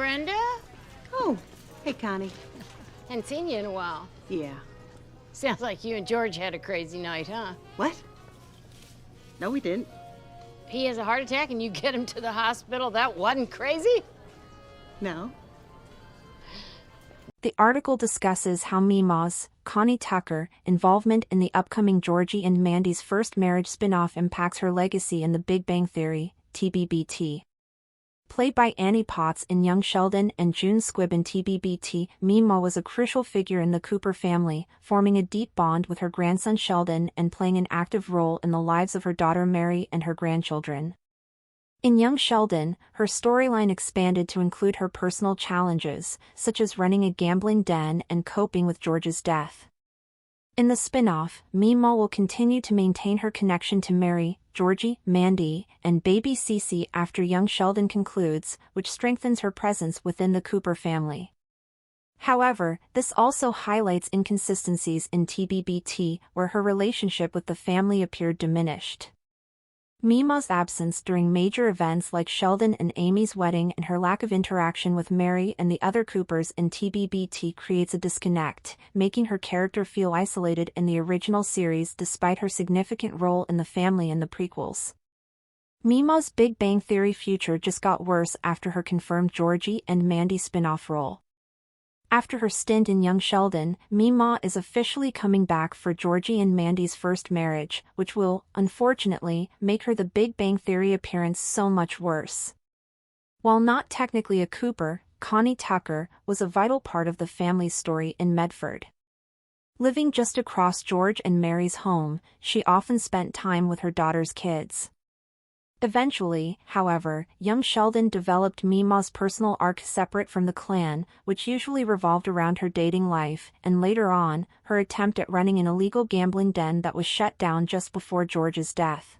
Brenda. Oh, hey, Connie. Hadn't seen you in a while. Yeah. Sounds like you and George had a crazy night, huh? What? No, we didn't. He has a heart attack and you get him to the hospital. That wasn't crazy? No. The article discusses how Meemaw's, Connie Tucker, involvement in the upcoming Georgie and Mandy's first marriage spin-off impacts her legacy in The Big Bang Theory, TBBT. Played by Annie Potts in Young Sheldon and June Squibb in TBBT, Meemaw was a crucial figure in the Cooper family, forming a deep bond with her grandson Sheldon and playing an active role in the lives of her daughter Mary and her grandchildren. In Young Sheldon, her storyline expanded to include her personal challenges, such as running a gambling den and coping with George's death. In the spin-off, Meemaw will continue to maintain her connection to Mary, Georgie, Mandy, and baby Cece after Young Sheldon concludes, which strengthens her presence within the Cooper family. However, this also highlights inconsistencies in TBBT, where her relationship with the family appeared diminished. Meemaw's absence during major events like Sheldon and Amy's wedding and her lack of interaction with Mary and the other Coopers in TBBT creates a disconnect, making her character feel isolated in the original series despite her significant role in the family in the prequels. Meemaw's Big Bang Theory future just got worse after her confirmed Georgie and Mandy spin-off role. After her stint in Young Sheldon, Meemaw is officially coming back for Georgie and Mandy's first marriage, which will, unfortunately, make her The Big Bang Theory appearance so much worse. While not technically a Cooper, Connie Tucker was a vital part of the family's story in Medford. Living just across George and Mary's home, she often spent time with her daughter's kids. Eventually, however, Young Sheldon developed Meemaw's personal arc separate from the clan, which usually revolved around her dating life, and later on, her attempt at running an illegal gambling den that was shut down just before George's death.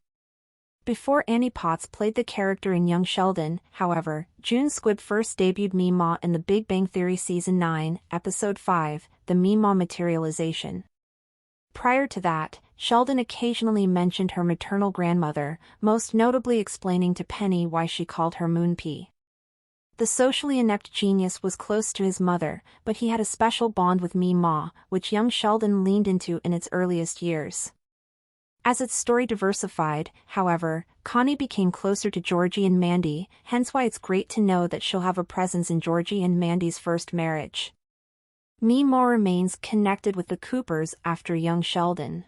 Before Annie Potts played the character in Young Sheldon, however, June Squibb first debuted Meemaw in The Big Bang Theory Season 9, Episode 5, The Meemaw Materialization. Prior to that, Sheldon occasionally mentioned her maternal grandmother, most notably explaining to Penny why she called her Moonpie. The socially inept genius was close to his mother, but he had a special bond with Meemaw, which Young Sheldon leaned into in its earliest years. As its story diversified, however, Connie became closer to Georgie and Mandy, hence why it's great to know that she'll have a presence in Georgie and Mandy's first marriage. Meemaw remains connected with the Coopers after Young Sheldon.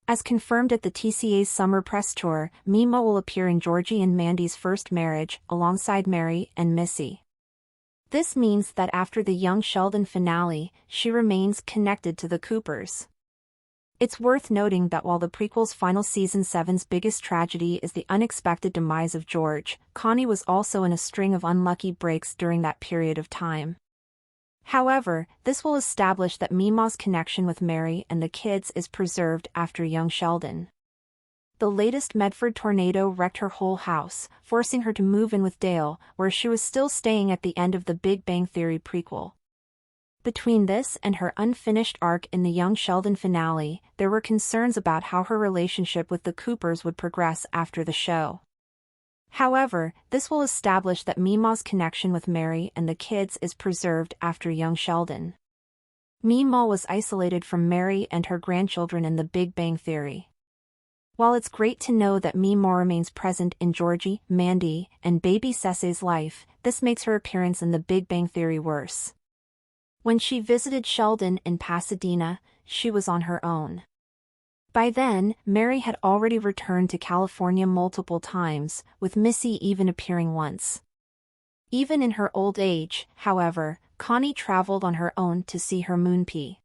As confirmed at the TCA's summer press tour, Meemaw will appear in Georgie and Mandy's first marriage, alongside Mary and Missy. This means that after the Young Sheldon finale, she remains connected to the Coopers. It's worth noting that while the prequel's final Season 7's biggest tragedy is the unexpected demise of George, Connie was also in a string of unlucky breaks during that period of time. However, this will establish that Meemaw's connection with Mary and the kids is preserved after Young Sheldon. The latest Medford tornado wrecked her whole house, forcing her to move in with Dale, where she was still staying at the end of the Big Bang Theory prequel. Between this and her unfinished arc in the Young Sheldon finale, there were concerns about how her relationship with the Coopers would progress after the show. However, this will establish that Meemaw's connection with Mary and the kids is preserved after Young Sheldon. Meemaw was isolated from Mary and her grandchildren in The Big Bang Theory. While it's great to know that Meemaw remains present in Georgie, Mandy, and baby Cece's life, this makes her appearance in The Big Bang Theory worse. When she visited Sheldon in Pasadena, she was on her own. By then, Mary had already returned to California multiple times, with Missy even appearing once. Even in her old age, however, Connie traveled on her own to see her Moonpie.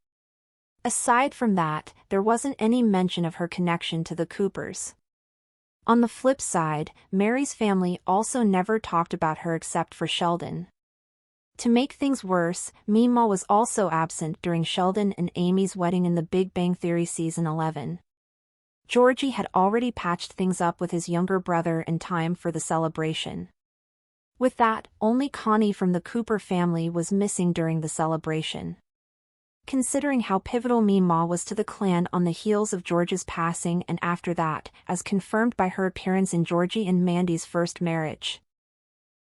Aside from that, there wasn't any mention of her connection to the Coopers. On the flip side, Mary's family also never talked about her except for Sheldon. To make things worse, Meemaw was also absent during Sheldon and Amy's wedding in The Big Bang Theory Season 11. Georgie had already patched things up with his younger brother in time for the celebration. With that, only Connie from the Cooper family was missing during the celebration. Considering how pivotal Meemaw was to the clan on the heels of George's passing and after that, as confirmed by her appearance in Georgie and Mandy's first marriage.